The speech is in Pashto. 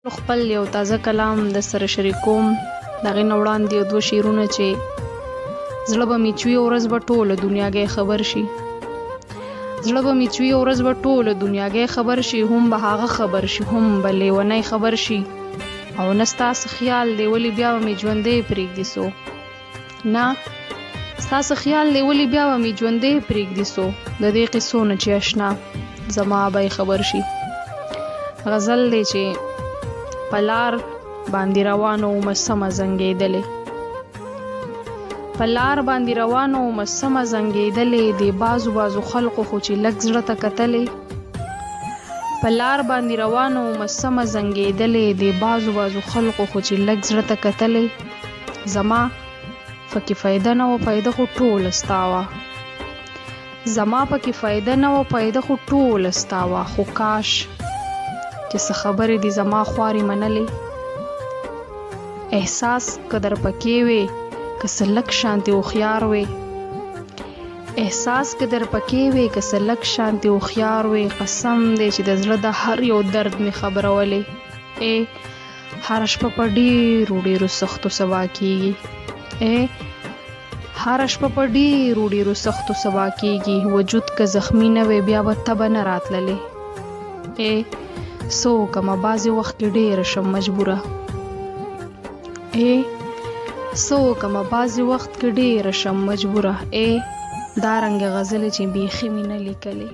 خپل یو تازه کلام د سره شریکوم د هغې نه وړاندې یو دوه شعرونه چې زړه به مې چوي ورځ به ټوله دنیاګۍ خبر شي زړه به مې چوي ورځ به ټوله دنیاګۍ خبر شي هم به هغه خبر شي هم به لیونی خبر شي او نه ستاسو خیال دی ولې بیا به مې ژوندی پرېږدي سو نه ستاسو خیال دی ولې بیا به مې ژوندی پرېږدي سو د دې قصو نه چې اشنا زما به خبر شي غزل دی چې پلار باندې روانو مسمه زنګېدلې پلار باندې روانو مسمه زنګېدلې د بازو خلقو خو چې لږ زړه ته کتلې پلار باندې روانو مسمه زنګېدلې د بازو خلقو خو چې لږ زړه ته کتلې زما پکې فایده نه و پیدا خو ټول استاوه زما پکې فایده نه و پیدا خو ټول استاوه خو کاش چې څه خبرې دي زما خوارې منلې احساس قدر پکې وې که څه لږ شانتې هوښیار وې احساس قدر پکې وې که څه لږ شانتې هوښیار وې قسم دی چې د زړه د هر یو درد مې خبرولې هره شپه په ډېرو سختو سبا کېږي هره شپه په ډېرو سختو سبا کېږي وجود که زخمی نه وې بیا به تبه نه راتللې سو کما بعضی وخت کې ډېره شم مجبوره سو کما بعضی وخت کې ډېره شم مجبوره دا رنګ غزلې چې بیخي مې نه لیکلې